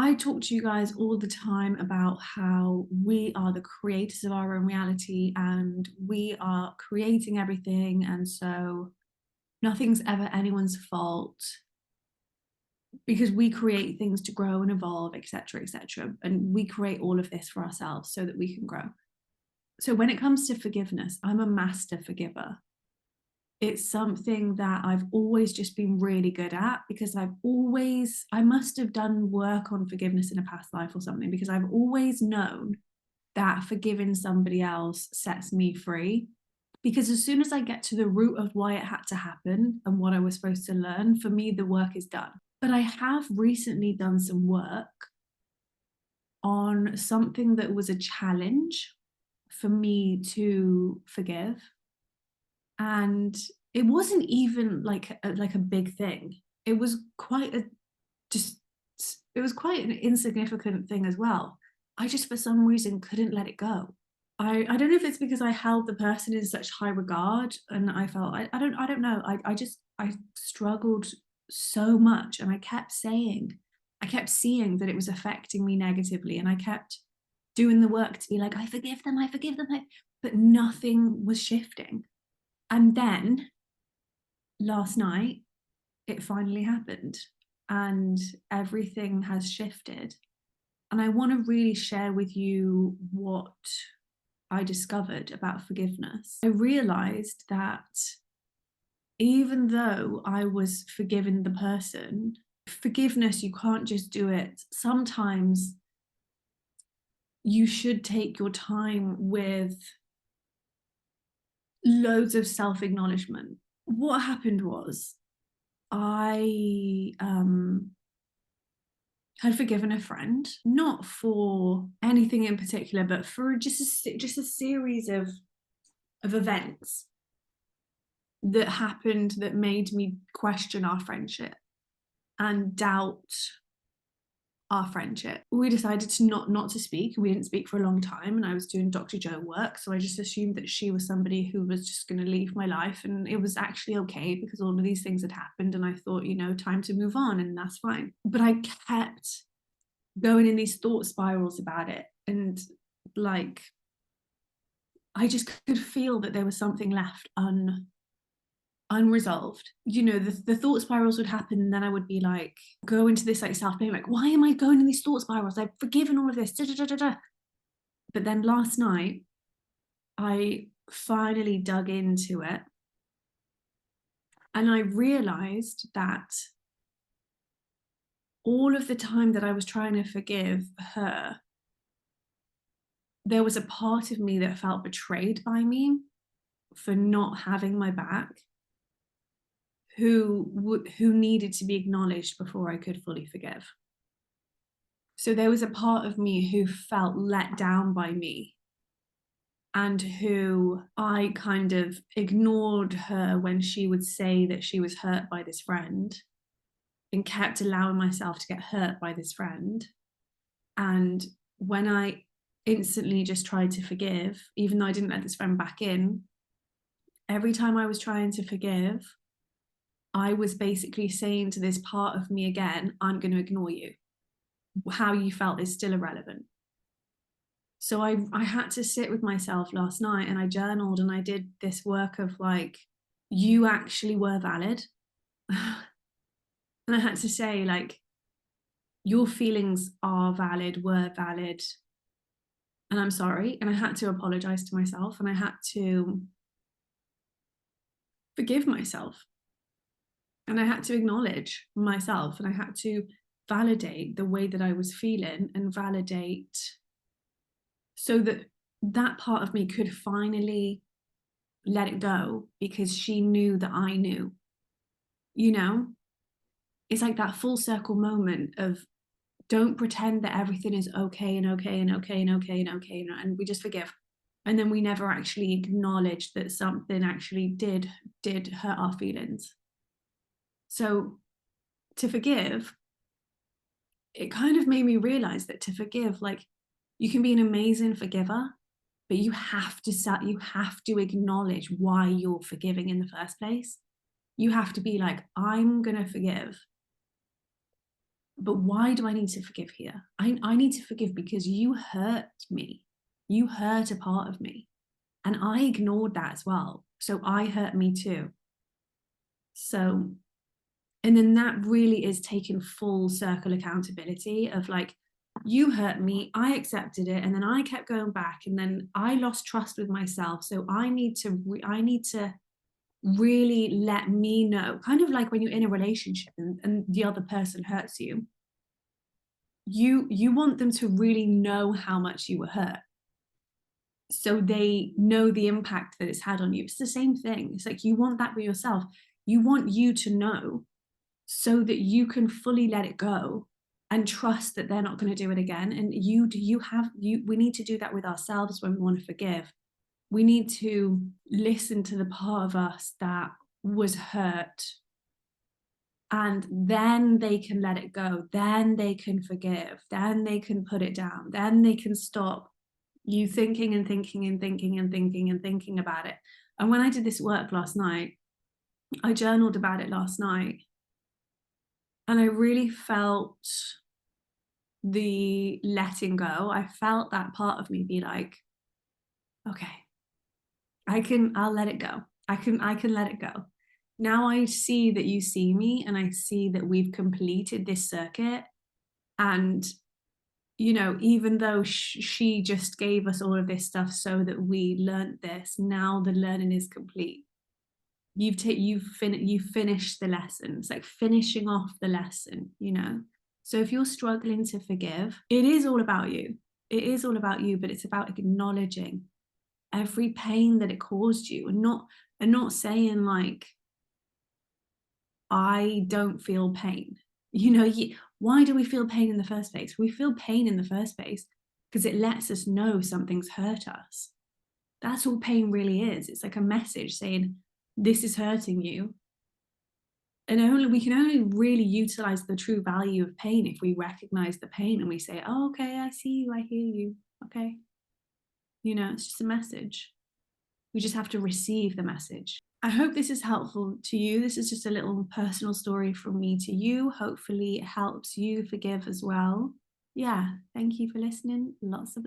I talk to you guys all the time about how we are the creators of our own reality and we are creating everything. And so nothing's ever anyone's fault because we create things to grow and evolve, etc., etc. And we create all of this for ourselves so that we can grow. So when it comes to forgiveness, I'm a master forgiver. It's something that I've always just been really good at because I must have done work on forgiveness in a past life or something, because I've always known that forgiving somebody else sets me free. Because as soon as I get to the root of why it had to happen and what I was supposed to learn, for me, the work is done. But I have recently done some work on something that was a challenge for me to forgive. And it wasn't even like a big thing. It was quite a just it was quite an insignificant thing as well. I just for some reason couldn't let it go. I don't know if it's because I held the person in such high regard and I felt I don't know. I struggled so much, and I kept seeing that it was affecting me negatively, and I kept doing the work to be like, I forgive them, but nothing was shifting. And then last night, it finally happened and everything has shifted. And I want to really share with you what I discovered about forgiveness. I realized that even though I was forgiving the person, forgiveness, you can't just do it. Sometimes you should take your time with loads of self-acknowledgement. What happened was I had forgiven a friend, not for anything in particular, but for just a series of events that happened that made me question our friendship and doubt our friendship. We decided to not to speak. We didn't speak for a long time, and I was doing Dr. Joe work, so I just assumed that she was somebody who was just going to leave my life, and it was actually okay because all of these things had happened, and I thought, time to move on, and that's fine. But I kept going in these thought spirals about it, and like I just could feel that there was something left unresolved. The thought spirals would happen, and then I would be like, go into this like self-blame, like, why am I going in these thought spirals? I've forgiven all of this. Da, da, da, da, da. But then last night, I finally dug into it, and I realized that all of the time that I was trying to forgive her, there was a part of me that felt betrayed by me for not having my back, who needed to be acknowledged before I could fully forgive. So there was a part of me who felt let down by me, and who I kind of ignored her when she would say that she was hurt by this friend, and kept allowing myself to get hurt by this friend. And when I instantly just tried to forgive, even though I didn't let this friend back in, every time I was trying to forgive, I was basically saying to this part of me again, I'm going to ignore you. How you felt is still irrelevant. So I had to sit with myself last night, and I journaled, and I did this work of like, you actually were valid. And I had to say, like, your feelings are valid, were valid, and I'm sorry. And I had to apologize to myself, and I had to forgive myself, and I had to acknowledge myself, and I had to validate the way that I was feeling, and validate so that that part of me could finally let it go, because she knew that I knew. It's like that full circle moment of, don't pretend that everything is okay and okay and okay and okay and okay, and we just forgive. And then we never actually acknowledge that something actually did hurt our feelings. So to forgive, it kind of made me realize that to forgive, like, you can be an amazing forgiver, but you have to acknowledge why you're forgiving in the first place. You have to be like, I'm gonna forgive But why do I need to forgive here? I need to forgive because you hurt me. You hurt a part of me. And I ignored that as well. So I hurt me too. So, and then that really is taking full circle accountability of like, you hurt me, I accepted it, and then I kept going back, and then I lost trust with myself. So I need to really let me know, kind of like when you're in a relationship and the other person hurts you, you want them to really know how much you were hurt, so they know the impact that it's had on you. It's the same thing. It's like you want that with yourself. You want you to know so that you can fully let it go and trust that they're not going to do it again. And we need to do that with ourselves when we want to forgive. We need to listen to the part of us that was hurt, and then they can let it go, then they can forgive, then they can put it down, then they can stop you thinking and thinking and thinking and thinking and thinking about it. And when I did this work last night, I journaled about it last night, and I really felt the letting go. I felt that part of me be like, okay, I'll let it go. I can let it go. Now I see that you see me, and I see that we've completed this circuit. And, you know, even though she just gave us all of this stuff so that we learned this, now the learning is complete. You've finished the lesson. It's like finishing off the lesson, you know. So if you're struggling to forgive, it is all about you. It is all about you, but it's about acknowledging every pain that it caused you, and not saying like, I don't feel pain. You know, why do we feel pain in the first place? We feel pain in the first place because it lets us know something's hurt us. That's all pain really is. It's like a message saying, this is hurting you. And we can only really utilize the true value of pain if we recognize the pain and we say, oh, okay, I see you, I hear you. Okay. You know, it's just a message. We just have to receive the message. I hope this is helpful to you. This is just a little personal story from me to you. Hopefully it helps you forgive as well. Yeah, thank you for listening. Lots of love.